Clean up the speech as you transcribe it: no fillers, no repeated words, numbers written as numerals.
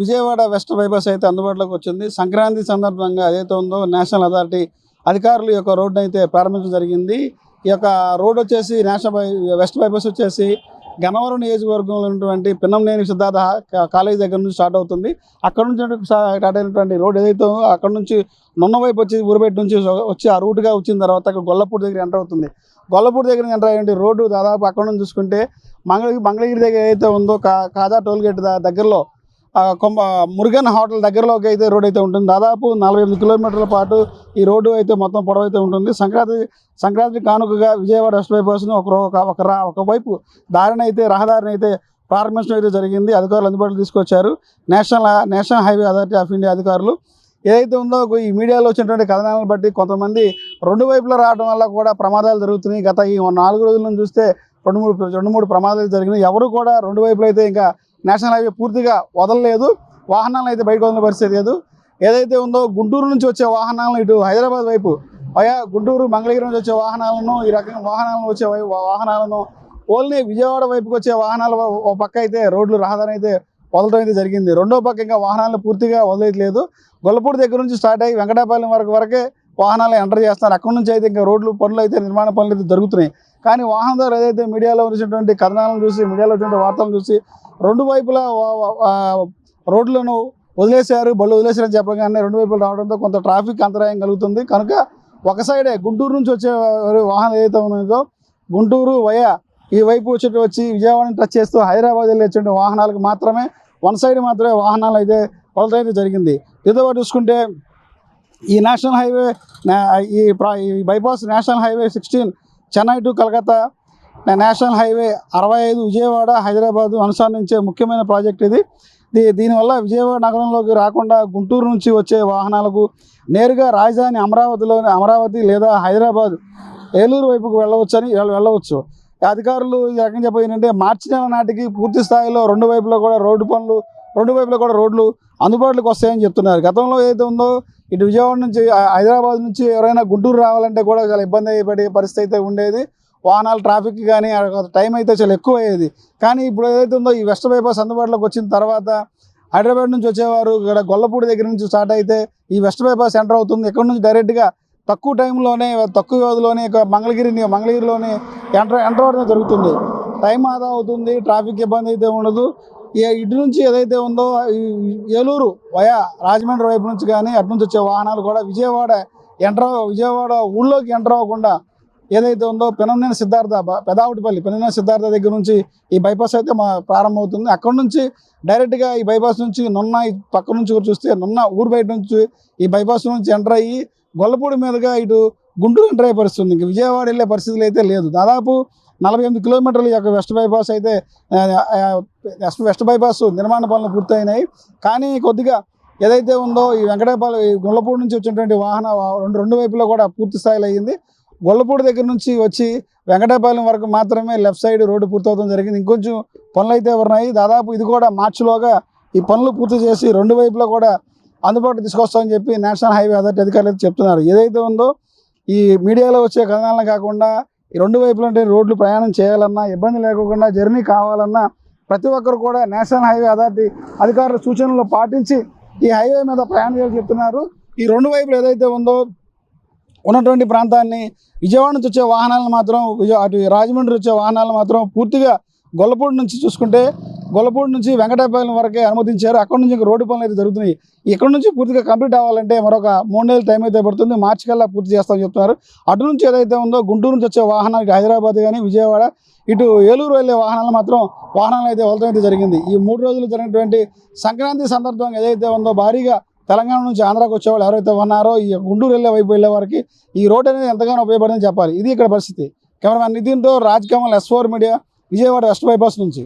Vijayawada west bypass అయితే అందుబాటులోకి వచ్చింది. సంక్రాంతి సందర్భంగా ఏదైతే ఉందో నేషనల్ అథారిటీ అధికారులు యొక్క రోడ్డును అయితే ప్రారంభించడం జరిగింది. ఈ యొక్క రోడ్ వచ్చేసి వెస్ట్ బైపాస్ వచ్చేసి గన్నవరం నియోజకవర్గంలో ఉన్నటువంటి పిన్నంనేని సిద్ధార్థ కాలేజ్ దగ్గర నుంచి స్టార్ట్ అవుతుంది. అక్కడ నుంచి స్టార్ట్ అయినటువంటి రోడ్ ఏదైతే ఉందో అక్కడ నుంచి నున్న వైపు వచ్చి ఊరుబెట్టి నుంచి వచ్చి ఆ రూట్గా వచ్చిన తర్వాత అక్కడ గొల్లపూడి దగ్గర ఎంటర్ అవుతుంది. గొల్లపూడి దగ్గర ఎంటర్ అయ్యే రోడ్డు దాదాపు అక్కడ నుంచి చూసుకుంటే మంగళగిరి దగ్గర ఏదైతే ఉందో కాజా టోల్గేట్ దగ్గరలో మురుగన్ హోటల్ దగ్గరలోకి అయితే రోడ్ అయితే ఉంటుంది. దాదాపు 48 కిలోమీటర్ల పాటు ఈ రోడ్డు అయితే మొత్తం పొడవు అయితే ఉంటుంది. సంక్రాంతి కానుకగా విజయవాడ వెస్ట్ బైపాస్ను ఒకవైపు రహదారిని అయితే ప్రారంభించడం అయితే జరిగింది. అధికారులు అందుబాటులో తీసుకొచ్చారు. National highway authority of India అధికారులు ఏదైతే ఉందో ఈ మీడియాలో వచ్చినటువంటి కథనాలను బట్టి కొంతమంది రెండు వైపులా రావడం వల్ల కూడా ప్రమాదాలు జరుగుతున్నాయి. గత ఈ 4 రోజుల నుంచి చూస్తే రెండు మూడు ప్రమాదాలు జరిగినాయి. ఎవరు కూడా రెండు వైపులు అయితే ఇంకా నేషనల్ హైవే పూర్తిగా వదలలేదు. వాహనాలను అయితే బయటకు వదిలిన పరిస్థితి లేదు. ఏదైతే ఉందో గుంటూరు నుంచి వచ్చే వాహనాలను ఇటు హైదరాబాద్ వైపు గుంటూరు మంగళగిరి నుంచి వచ్చే వాహనాలను ఈ రకంగా వాహనాలను ఓన్లీ విజయవాడ వైపుకి వచ్చే వాహనాలు ఒక పక్క అయితే రహదారి అయితే వదలడం అయితే జరిగింది. రెండో పక్క ఇంకా వాహనాలను పూర్తిగా వదిలేయట్లేదు. గొల్లపూడి దగ్గర నుంచి స్టార్ట్ అయ్యి వెంకటాపాలెం వరకే వాహనాలు ఎంటర్ చేస్తున్నారు. అక్కడ నుంచి అయితే ఇంకా పనులు అయితే నిర్మాణ పనులు అయితే జరుగుతున్నాయి. కానీ వాహనదారు ఏదైతే మీడియాలో వచ్చినటువంటి కథనాలను చూసి మీడియాలో వచ్చినటువంటి వార్తలను చూసి రెండు వైపులా రోడ్లను బళ్ళు వదిలేశారని చెప్పగానే రెండు వైపులు రావడంతో కొంత ట్రాఫిక్ అంతరాయం కలుగుతుంది. కనుక ఒక సైడే గుంటూరు నుంచి వచ్చే వాహనాలు ఏదైతే ఉన్నాయో గుంటూరు ఈ వైపు వచ్చి విజయవాడని టచ్ చేస్తూ హైదరాబాద్ వెళ్ళి వచ్చే వాహనాలకు మాత్రమే వన్ సైడ్ మాత్రమే వాహనాలు అయితే వదలడం జరిగింది. దీంతో పాటు చూసుకుంటే ఈ నేషనల్ హైవే ఈ bypass national highway 16 Chennai to Calcutta, national highway 65 Vijayawada Hyderabad అనుసంధానించే ముఖ్యమైన ప్రాజెక్ట్ ఇది. దీనివల్ల విజయవాడ నగరంలోకి రాకుండా గుంటూరు నుంచి వచ్చే వాహనాలకు నేరుగా రాజధాని అమరావతి లేదా హైదరాబాద్ ఏలూరు వైపుకు వెళ్ళవచ్చు. అధికారులు ఈ రకంగా చెప్పేంటంటే మార్చి నెల నాటికి పూర్తి స్థాయిలో రెండు వైపులో కూడా రోడ్లు అందుబాటులోకి వస్తాయని చెప్తున్నారు. గతంలో ఏదైతే ఉందో ఇటు విజయవాడ నుంచి హైదరాబాద్ నుంచి ఎవరైనా గుంటూరు రావాలంటే కూడా చాలా ఇబ్బంది పడే పరిస్థితి అయితే ఉండేది. వాహనాలు ట్రాఫిక్ కానీ టైం అయితే చాలా ఎక్కువ అయ్యేది. కానీ ఇప్పుడు ఏదైతే ఉందో ఈ వెస్ట్ బైపాస్ అందుబాటులోకి వచ్చిన తర్వాత హైదరాబాద్ నుంచి వచ్చేవారు ఇక్కడ గొల్లపూడి దగ్గర నుంచి స్టార్ట్ అయితే ఈ వెస్ట్ బైపాస్ ఎంటర్ అవుతుంది. ఇక్కడ నుంచి డైరెక్ట్గా తక్కువ వ్యవధిలోనే మంగళగిరిలోనే ఎంటర్ అవ్వడం జరుగుతుంది. టైం ఆదా అవుతుంది, ట్రాఫిక్ ఇబ్బంది అయితే ఉండదు. ఇటు నుంచి ఏదైతే ఉందో ఏలూరు రాజమండ్రి వైపు నుంచి కానీ అటు నుంచి వచ్చే వాహనాలు కూడా విజయవాడ ఊళ్ళోకి ఎంటర్ అవ్వకుండా ఏదైతే ఉందో పిన్నంనేని సిద్ధార్థ దగ్గర నుంచి ఈ బైపాస్ అయితే ప్రారంభమవుతుంది. అక్కడ నుంచి డైరెక్ట్గా ఈ బైపాస్ నుంచి పక్క నుంచి చూస్తే ఊరు బయట నుంచి ఈ బైపాస్ నుంచి ఎంటర్ అయ్యి గొల్లపూడి మీదుగా ఇటు గుంటూరు ఎంటర్ అయ్యే పరిస్థితి ఉంది. ఇంక విజయవాడ వెళ్ళే పరిస్థితులు అయితే లేదు. దాదాపు 48 కిలోమీటర్ల యొక్క వెస్ట్ బైపాస్ నిర్మాణ పనులు పూర్తయినాయి. కానీ కొద్దిగా ఏదైతే ఉందో ఈ గొల్లపూడి నుంచి వచ్చినటువంటి రెండు వైపులో కూడా పూర్తి స్థాయిలో అయ్యింది. గొల్లపూడి దగ్గర నుంచి వచ్చి వెంకటాపాలెం వరకు మాత్రమే లెఫ్ట్ సైడ్ రోడ్డు పూర్తవడం జరిగింది. ఇంకొంచెం పనులు అయితే ఉన్నాయి. దాదాపు ఇది కూడా మార్చిలోగా ఈ పనులు పూర్తి చేసి రెండు వైపులో కూడా అందుబాటులో తీసుకొస్తామని చెప్పి నేషనల్ హైవే అథారిటీ అధికారులు అయితే చెప్తున్నారు. ఏదైతే ఉందో ఈ మీడియాలో వచ్చే కథనాలను కాకుండా ఈ రెండు వైపులు రోడ్లు ప్రయాణం చేయాలన్నా ఇబ్బంది లేకుండా జర్నీ కావాలన్నా ప్రతి ఒక్కరు కూడా నేషనల్ హైవే అథారిటీ అధికారుల సూచనలు పాటించి ఈ హైవే మీద ప్రయాణం చేయాలని చెప్తున్నారు. ఈ రెండు వైపులు ఏదైతే ఉందో ఉన్నటువంటి ప్రాంతాన్ని విజయవాడ నుంచి వచ్చే వాహనాలను మాత్రం అటు రాజమండ్రి వచ్చే వాహనాలను మాత్రం పూర్తిగా గొల్లపూడి నుంచి చూసుకుంటే గొల్లపూడి నుంచి వెంకటాపాలెం వరకే అనుమతించారు. అక్కడ నుంచి రోడ్డు పనులు అయితే జరుగుతున్నాయి. ఇక్కడ నుంచి పూర్తిగా కంప్లీట్ అవ్వాలంటే మరొక 3 నెలల టైం అయితే పడుతుంది. మార్చి కల్లా పూర్తి చేస్తామని చెప్తున్నారు. అటు నుంచి ఏదైతే ఉందో గుంటూరు నుంచి వచ్చే వాహనాలు ఇటు హైదరాబాద్ కానీ విజయవాడ ఇటు ఏలూరు వెళ్ళే వాహనాలు అయితే వదలడం అయితే జరిగింది. ఈ 3 రోజులు జరిగినటువంటి సంక్రాంతి సందర్భంగా ఏదైతే ఉందో భారీగా తెలంగాణ నుంచి ఆంధ్రాకి వచ్చేవాళ్ళు ఎవరైతే ఉన్నారో ఈ గుంటూరు వెళ్ళే వారికి ఈ రోడ్ అనేది ఎంతగానో ఉపయోగపడిందని చెప్పాలి. ఇది ఇక్కడ పరిస్థితి. కెమెరామెన్ నితిన్తో Raj Kamal S4 media Vijayawada west bypass నుంచి.